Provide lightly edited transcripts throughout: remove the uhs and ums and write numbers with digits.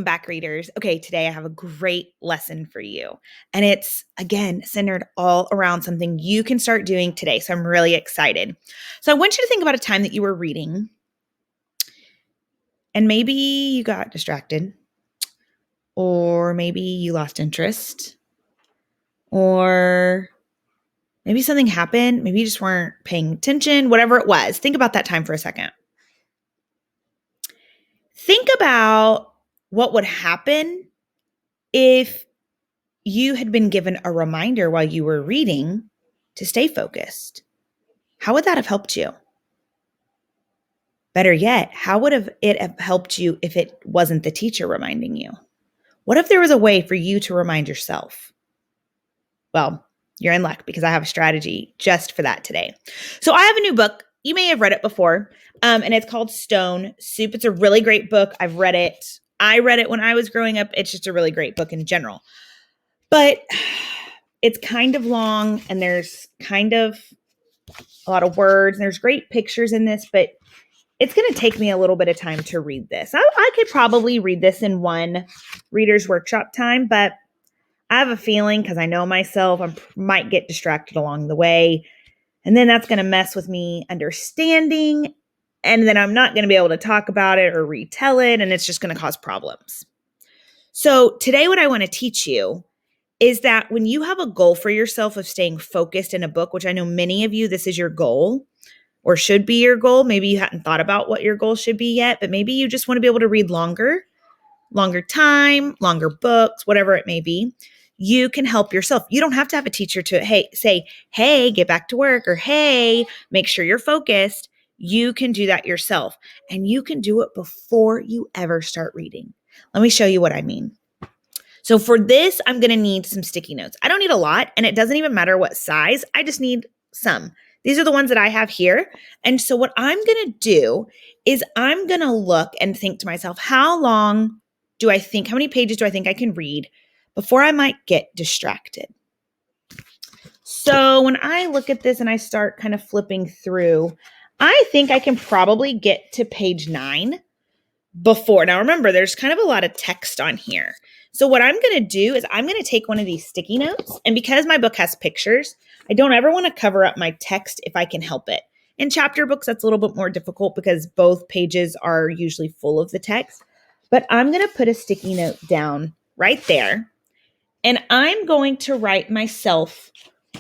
Back readers. Okay, today I have a great lesson for you. And it's, again, centered all around something you can start doing today. So I'm really excited. So I want you to think about a time that you were reading and maybe you got distracted, or maybe you lost interest, or maybe something happened. Maybe you just weren't paying attention, whatever it was. Think about that time for a second. Think about what would happen if you had been given a reminder while you were reading to stay focused. How would that have helped you? Better yet, how would it have helped you if it wasn't the teacher reminding you? What if there was a way for you to remind yourself? Well, you're in luck because I have a strategy just for that today. So I have a new book. You may have read it before, and it's called Stone Soup. It's a really great book. I've read it. I read it when I was growing up. It's just a really great book in general. But it's kind of long, and there's kind of a lot of words, and there's great pictures in this, but it's going to take me a little bit of time to read this. I could probably read this in one reader's workshop time, but I have a feeling, because I know myself, I might get distracted along the way, and then that's going to mess with me understanding, and then I'm not going to be able to talk about it or retell it, and it's just going to cause problems. So today what I want to teach you is that when you have a goal for yourself of staying focused in a book, which I know many of you, this is your goal or should be your goal. Maybe you hadn't thought about what your goal should be yet, but maybe you just want to be able to read longer time, longer books, whatever it may be. You can help yourself. You don't have to have a teacher to say, hey, get back to work, or hey, make sure you're focused. You can do that yourself, and you can do it before you ever start reading. Let me show you what I mean. So for this, I'm going to need some sticky notes. I don't need a lot, and it doesn't even matter what size. I just need some. These are the ones that I have here. And so what I'm going to do is I'm going to look and think to myself, how many pages do I think I can read before I might get distracted? So when I look at this and I start kind of flipping through, I think I can probably get to page 9 before. Now remember, there's kind of a lot of text on here. So what I'm going to do is I'm going to take one of these sticky notes, and because my book has pictures, I don't ever want to cover up my text if I can help it. In chapter books, that's a little bit more difficult because both pages are usually full of the text, but I'm going to put a sticky note down right there, and I'm going to write myself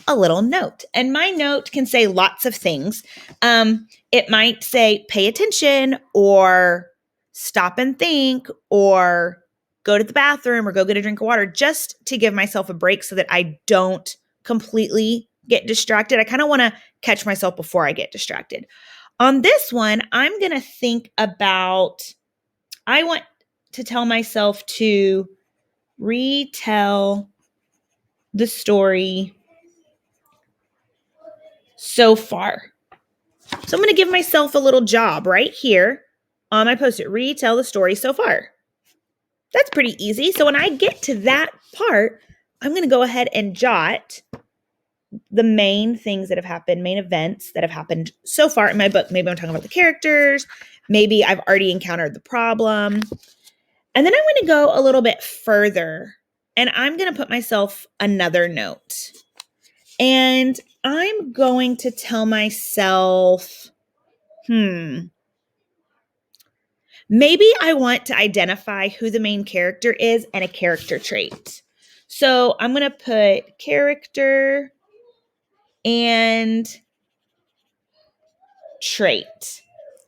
a little note, and my note can say lots of things. It might say, pay attention, or stop and think, or go to the bathroom, or go get a drink of water, just to give myself a break so that I don't completely get distracted. I kind of want to catch myself before I get distracted. On this one, I'm going to think about, I want to tell myself to retell the story so far. So I'm going to give myself a little job right here on my Post-it. Retell the story so far. That's pretty easy. So when I get to that part, I'm going to go ahead and jot the main things that have happened, main events that have happened so far in my book. Maybe I'm talking about the characters. Maybe I've already encountered the problem. And then I'm going to go a little bit further, and I'm going to put myself another note. And I'm going to tell myself, maybe I want to identify who the main character is and a character trait. So I'm going to put character and trait.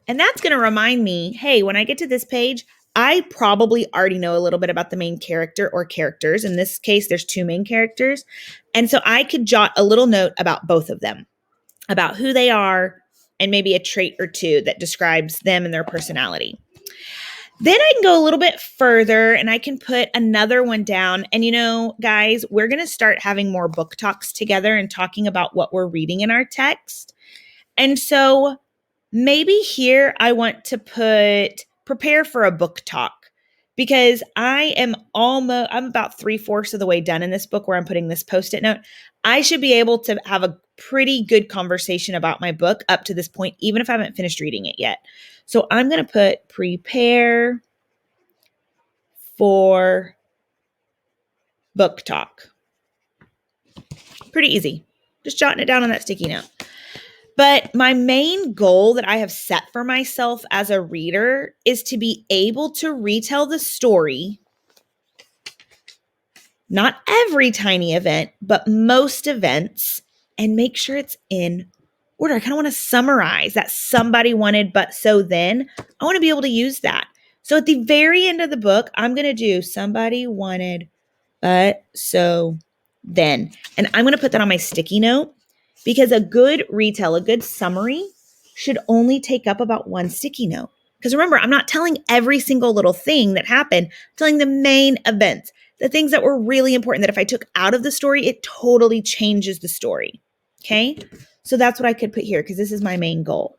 And that's going to remind me, hey, when I get to this page, I probably already know a little bit about the main character or characters. In this case, there's 2 main characters. And so I could jot a little note about both of them, about who they are, and maybe a trait or 2 that describes them and their personality. Then I can go a little bit further, and I can put another one down. And guys, we're going to start having more book talks together and talking about what we're reading in our text. And so maybe here I want to put prepare for a book talk, because I'm about 3/4 of the way done in this book where I'm putting this Post-it note. I should be able to have a pretty good conversation about my book up to this point, even if I haven't finished reading it yet. So I'm going to put prepare for book talk. Pretty easy. Just jotting it down on that sticky note. But my main goal that I have set for myself as a reader is to be able to retell the story, not every tiny event, but most events, and make sure it's in order. I kind of want to summarize that somebody wanted, but so then. I want to be able to use that. So at the very end of the book, I'm going to do somebody wanted, but so then. And I'm going to put that on my sticky note because a good retell, a good summary should only take up about one sticky note. Because remember, I'm not telling every single little thing that happened, I'm telling the main events, the things that were really important that if I took out of the story, it totally changes the story. Okay? So that's what I could put here because this is my main goal.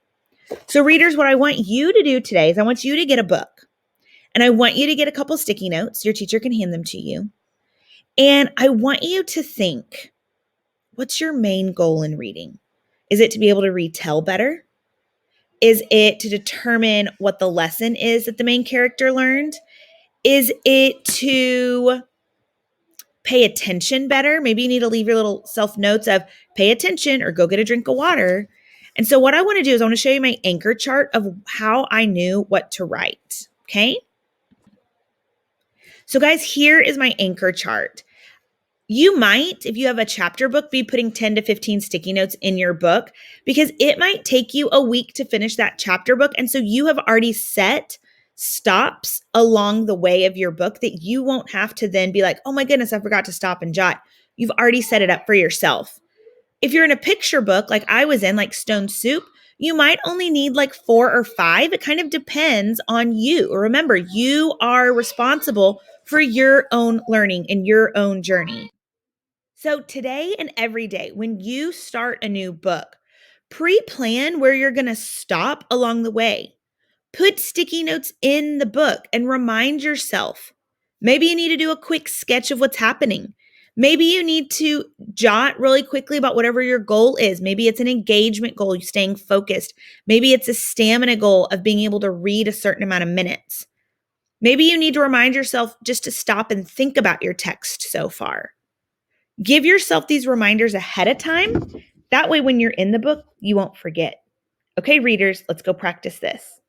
So readers, what I want you to do today is I want you to get a book and I want you to get a couple sticky notes. Your teacher can hand them to you. And I want you to think, what's your main goal in reading? Is it to be able to retell better? Is it to determine what the lesson is that the main character learned? Is it to pay attention better? Maybe you need to leave your little self notes of pay attention or go get a drink of water. And so what I want to do is I want to show you my anchor chart of how I knew what to write. Okay. So guys, here is my anchor chart. You might, if you have a chapter book, be putting 10 to 15 sticky notes in your book because it might take you a week to finish that chapter book. And so you have already set stops along the way of your book that you won't have to then be like, oh my goodness, I forgot to stop and jot. You've already set it up for yourself. If you're in a picture book like I was in, like Stone Soup, you might only need like 4 or 5. It kind of depends on you. Remember, you are responsible for your own learning and your own journey. So today and every day, when you start a new book, pre-plan where you're going to stop along the way. Put sticky notes in the book and remind yourself. Maybe you need to do a quick sketch of what's happening. Maybe you need to jot really quickly about whatever your goal is. Maybe it's an engagement goal, staying focused. Maybe it's a stamina goal of being able to read a certain amount of minutes. Maybe you need to remind yourself just to stop and think about your text so far. Give yourself these reminders ahead of time. That way, when you're in the book, you won't forget. Okay, readers, let's go practice this.